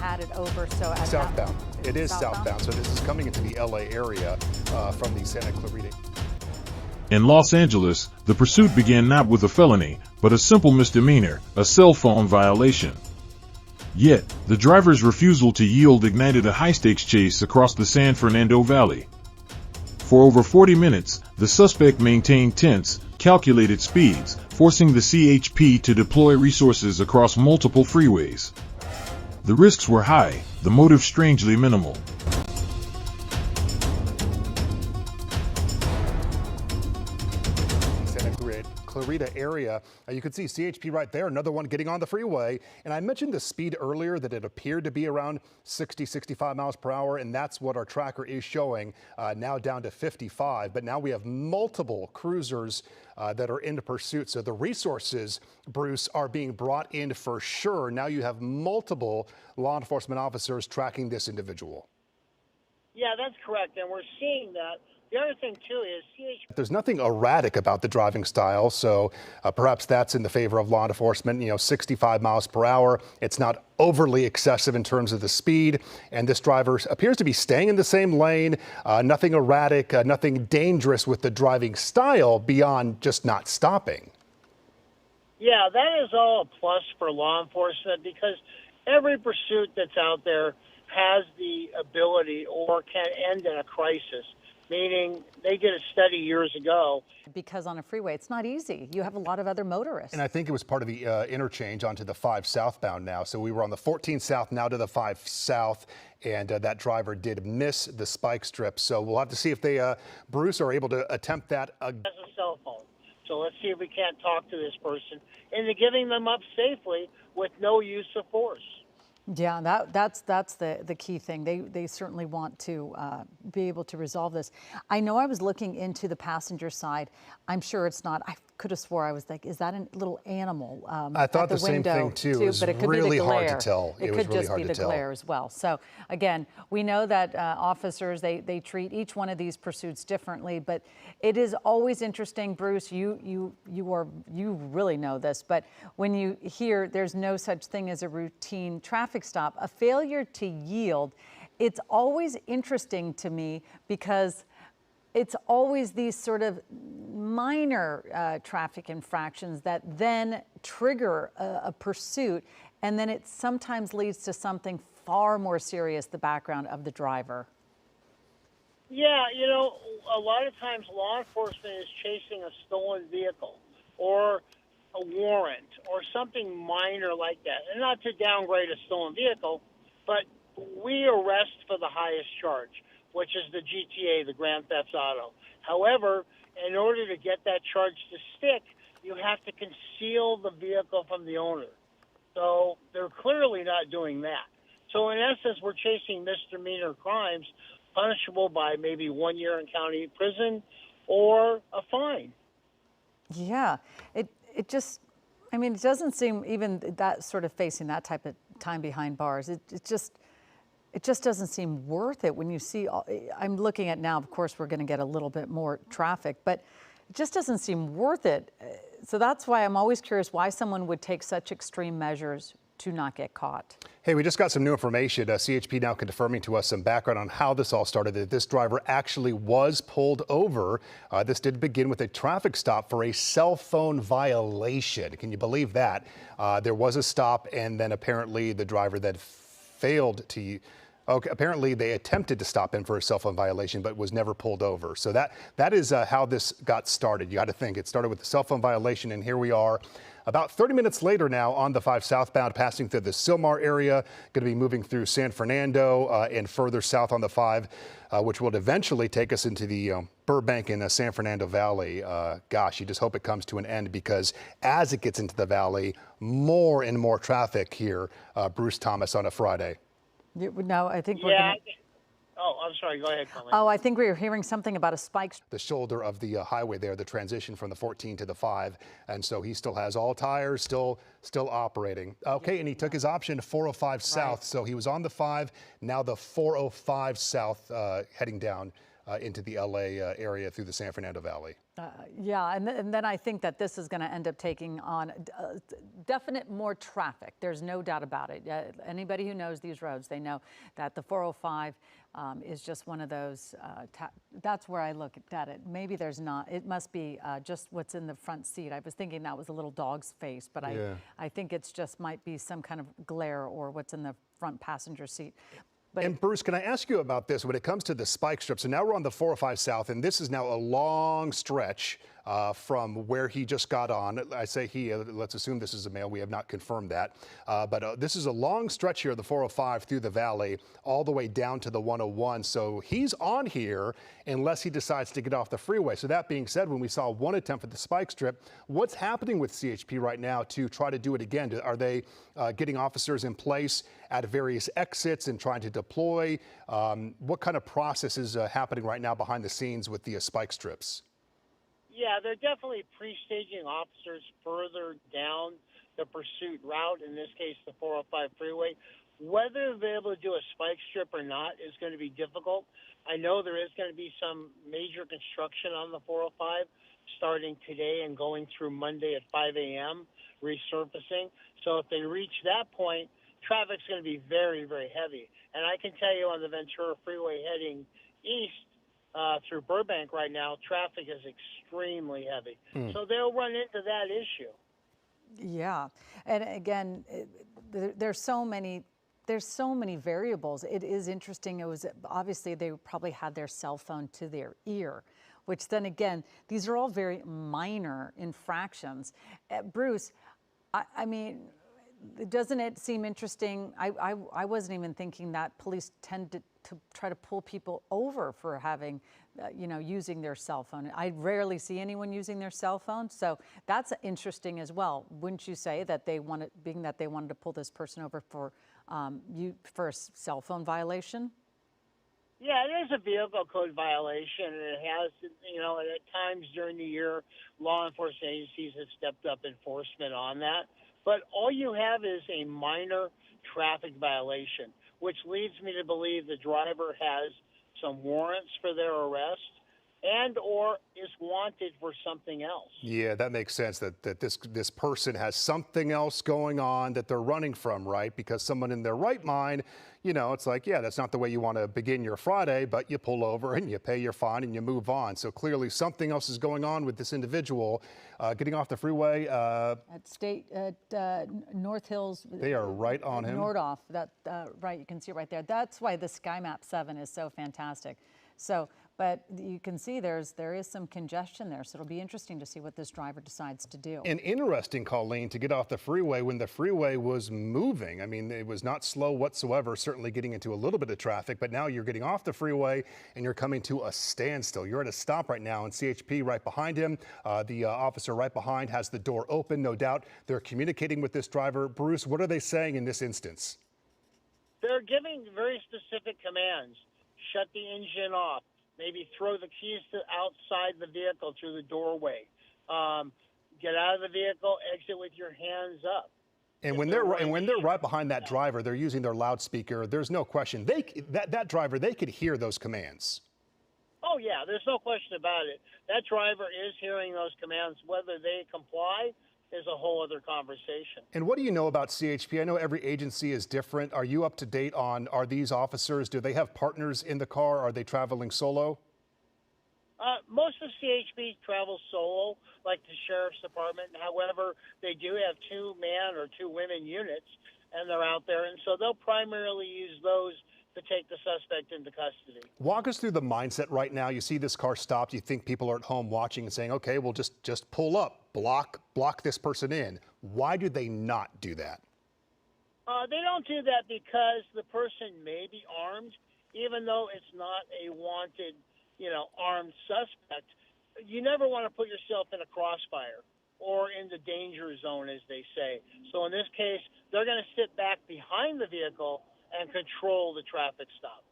added over. So at southbound. It is southbound. So this is coming into the LA area from the Santa Clarita. In Los Angeles, the pursuit began not with a felony, but a simple misdemeanor, a cell phone violation. Yet, the driver's refusal to yield ignited a high-stakes chase across the San Fernando Valley. For over 40 minutes, the suspect maintained tense, calculated speeds, forcing the CHP to deploy resources across multiple freeways. The risks were high, the motive strangely minimal. Clarita area. You can see CHP right there, another one getting on the freeway. And I mentioned the speed earlier, that it appeared to be around 60, 65 miles per hour, and that's what our tracker is showing, now down to 55. But now we have multiple cruisers that are in pursuit. So the resources, Bruce, are being brought in for sure. Now you have multiple law enforcement officers tracking this individual. Yeah, that's correct. And we're seeing that. The other thing, too, is there's nothing erratic about the driving style, so perhaps that's in the favor of law enforcement. 65 miles per hour. It's not overly excessive in terms of the speed, and this driver appears to be staying in the same lane. Nothing erratic, nothing dangerous with the driving style beyond just not stopping. Yeah, that is all a plus for law enforcement, because every pursuit that's out there has the ability or can end in a crisis. Meaning they did a study years ago. Because on a freeway, it's not easy. You have a lot of other motorists. And I think it was part of the interchange onto the 5 southbound now. So we were on the 14 south, now to the 5 south. And that driver did miss the spike strip. So we'll have to see if they, Bruce, are able to attempt that again. Has a cell phone. So let's see if we can't talk to this person into giving them up safely with no use of force. Yeah, that's the key thing. They certainly want to be able to resolve this. I know I was looking into the passenger side. I'm sure it's not. I could have swore I was like, is that a little animal? I thought the same thing too. It was really hard to tell. It could just be the glare as well. So again, we know that officers they treat each one of these pursuits differently, but it is always interesting, Bruce. You really know this, but when you hear there's no such thing as a routine traffic stop, a failure to yield, it's always interesting to me because it's always these sort of minor traffic infractions that then trigger a pursuit, and then it sometimes leads to something far more serious, the background of the driver. Yeah, a lot of times law enforcement is chasing a stolen vehicle or a warrant or something minor like that. And not to downgrade a stolen vehicle, but we arrest for the highest charge, which is the GTA, the Grand Theft Auto. However, in order to get that charge to stick, you have to conceal the vehicle from the owner. So they're clearly not doing that. So in essence, we're chasing misdemeanor crimes punishable by maybe 1 year in county prison or a fine. Yeah, it just, it doesn't seem even that sort of facing that type of time behind bars. It just doesn't seem worth it when you see, I'm looking at now, of course, we're going to get a little bit more traffic, but it just doesn't seem worth it. So that's why I'm always curious why someone would take such extreme measures to not get caught. Hey, we just got some new information. CHP now confirming to us some background on how this all started, that this driver actually was pulled over. This did begin with a traffic stop for a cell phone violation. Can you believe that? There was a stop, and then apparently the driver then failed to. Okay, apparently they attempted to stop him for a cell phone violation, but was never pulled over. So that is how this got started. You got to think it started with the cell phone violation, and here we are. About 30 minutes later now on the 5 southbound, passing through the Sylmar area, going to be moving through San Fernando and further south on the 5, which will eventually take us into the Burbank and San Fernando Valley. Gosh, you just hope it comes to an end, because as it gets into the valley, more and more traffic here, Bruce Thomas, on a Friday. No, I think we're going to... Oh, I'm sorry. Go ahead, Colleen. Oh, I think we were hearing something about a spike. The shoulder of the highway there, the transition from the 14 to the 5. And so he still has all tires, still operating. Okay, and he took his option 405 south. So he was on the 5, now the 405 south heading down into the LA area through the San Fernando Valley. Yeah, and then I think that this is going to end up taking on definite more traffic. There's no doubt about it. Anybody who knows these roads, they know that the 405 is just one of those, that's where I look at it. Maybe there's not, it must be just what's in the front seat. I was thinking that was a little dog's face, but yeah. I think it's just might be some kind of glare or what's in the front passenger seat. And Bruce, can I ask you about this when it comes to the spike strip? So now we're on the 405 South, and this is now a long stretch from where he just got on. I say he, let's assume this is a male. We have not confirmed that. But this is a long stretch here, the 405 through the valley, all the way down to the 101. So he's on here unless he decides to get off the freeway. So that being said, when we saw one attempt at the spike strip, what's happening with CHP right now to try to do it again? Are they getting officers in place at various exits and trying to deploy? What kind of process is happening right now behind the scenes with the spike strips? Yeah, they're definitely pre-staging officers further down the pursuit route, in this case the 405 freeway. Whether they're able to do a spike strip or not is going to be difficult. I know there is going to be some major construction on the 405 starting today and going through Monday at 5 a.m., resurfacing. So if they reach that point, traffic's going to be very, very heavy. And I can tell you on the Ventura Freeway heading east through Burbank right now, traffic is extremely heavy. So they'll run into that issue. Yeah, and again, there's so many variables. It is interesting. It was obviously they probably had their cell phone to their ear, which then again, these are all very minor infractions. Bruce, I mean, doesn't it seem interesting? I wasn't even thinking that police tend to try to pull people over for having, using their cell phone. I rarely see anyone using their cell phone, so that's interesting as well. Wouldn't you say that they wanted, being that they wanted to pull this person over for a cell phone violation? Yeah, it is a vehicle code violation, and it has, at times during the year, law enforcement agencies have stepped up enforcement on that. But all you have is a minor traffic violation, which leads me to believe the driver has some warrants for their arrest and or is wanted for something else. Yeah, that makes sense, that this person has something else going on that they're running from, right? Because someone in their right mind, it's like, yeah, that's not the way you want to begin your Friday, but you pull over and you pay your fine and you move on. So clearly something else is going on with this individual getting off the freeway. At North Hills. They are right on him. Nordoff, right, you can see it right there. That's why the Sky Map 7 is so fantastic. So, but you can see there is some congestion there, so it'll be interesting to see what this driver decides to do. And interesting, Colleen, to get off the freeway when the freeway was moving. I mean, it was not slow whatsoever, certainly getting into a little bit of traffic, but now you're getting off the freeway and you're coming to a standstill. You're at a stop right now, and CHP right behind him, the officer right behind has the door open, no doubt. They're communicating with this driver. Bruce, what are they saying in this instance? They're giving very specific commands. Shut the engine off. Maybe throw the keys outside the vehicle through the doorway. Get out of the vehicle. Exit with your hands up. And when they're right behind that driver, they're using their loudspeaker. There's no question. That driver, they could hear those commands. Oh yeah, there's no question about it. That driver is hearing those commands. Whether they comply is a whole other conversation. And what do you know about CHP? I know every agency is different. Are you up to date on, are these officers, do they have partners in the car? Are they traveling solo? Most of CHP travels solo, like the Sheriff's Department. However, they do have 2 man or 2 women units, and they're out there. And so they'll primarily use those to take the suspect into custody. Walk us through the mindset right now. You see this car stopped. You think people are at home watching and saying, okay, we'll just pull up, block this person in. Why do they not do that? They don't do that because the person may be armed, even though it's not a wanted, armed suspect. You never want to put yourself in a crossfire or in the danger zone, as they say. So in this case, they're going to sit back behind the vehicle and control the traffic stop.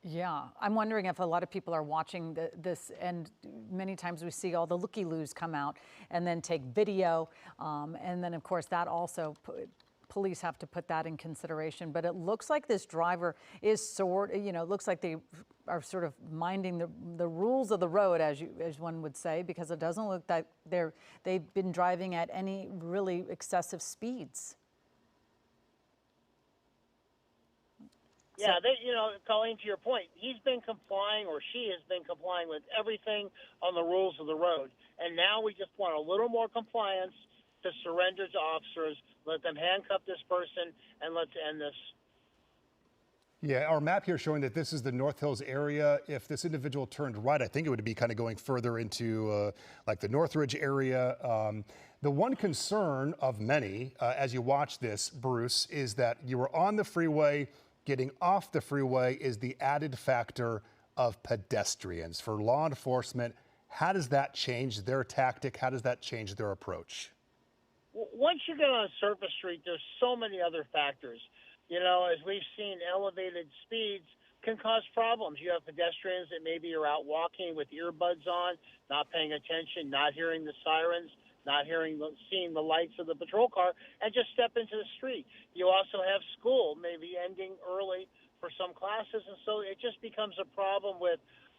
Yeah, I'm wondering if a lot of people are watching this, and many times we see all the looky-loos come out and then take video, and then of course that also police have to put that in consideration. But it looks like this driver is looks like they are sort of minding the rules of the road, as one would say, because it doesn't look like they've been driving at any really excessive speeds. Yeah, Colleen, to your point, he's been complying, or she has been complying with everything on the rules of the road. And now we just want a little more compliance to surrender to officers, let them handcuff this person, and let's end this. Yeah, our map here showing that this is the North Hills area. If this individual turned right, I think it would be kind of going further into like the Northridge area. The one concern of many as you watch this, Bruce, is that you were on the freeway. Getting off the freeway is the added factor of pedestrians. For law enforcement, how does that change their tactic? How does that change their approach? Once you get on a surface street, there's so many other factors. As we've seen, elevated speeds can cause problems. You have pedestrians that maybe are out walking with earbuds on, not paying attention, not hearing the sirens, not seeing the lights of the patrol car, and just step into the street. You also have school maybe ending early for some classes, and so it just becomes a problem with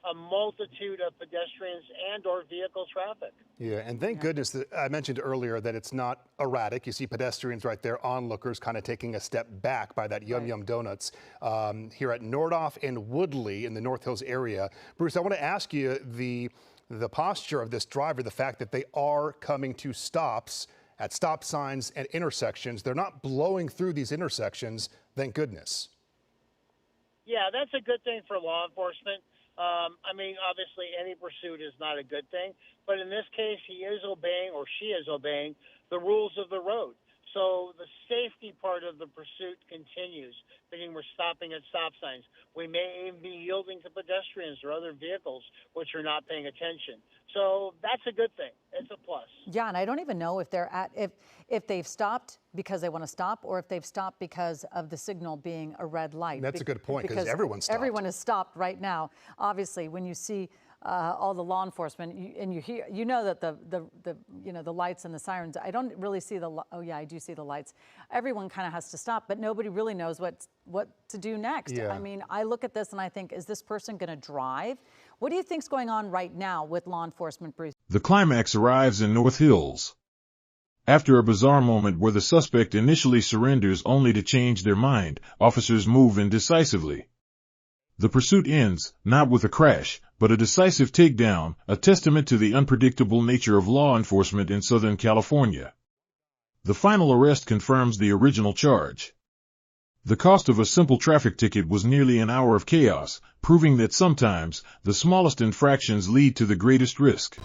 a multitude of pedestrians and or vehicle traffic. Yeah, and thank goodness that I mentioned earlier that it's not erratic. You see pedestrians right there, onlookers kind of taking a step back by that Yum Yum Donuts here at Nordoff and Woodley in the North Hills area. Bruce, I want to ask you the posture of this driver, the fact that they are coming to stops at stop signs and intersections. They're not blowing through these intersections, thank goodness. Yeah, that's a good thing for law enforcement. Obviously any pursuit is not a good thing, but in this case, he is obeying, or she is obeying, the rules of the road. So the safety part of the pursuit continues, meaning we're stopping at stop signs. We may even be yielding to pedestrians or other vehicles which are not paying attention. So that's a good thing. It's a plus. Yeah, and I don't even know if if they've stopped because they want to stop, or if they've stopped because of the signal being a red light. That's a good point, because everyone's stopped. Everyone is stopped right now. Obviously, when you see all the law enforcement, and you hear, that the lights and the sirens. I don't really see oh yeah, I do see the lights. Everyone kind of has to stop, but nobody really knows what to do next. Yeah. I mean, I look at this and I think, is this person going to drive? What do you think's going on right now with law enforcement, Bruce? The climax arrives in North Hills. After a bizarre moment where the suspect initially surrenders only to change their mind, officers move in decisively. The pursuit ends, not with a crash, but a decisive takedown, a testament to the unpredictable nature of law enforcement in Southern California. The final arrest confirms the original charge. The cost of a simple traffic ticket was nearly an hour of chaos, proving that sometimes the smallest infractions lead to the greatest risk.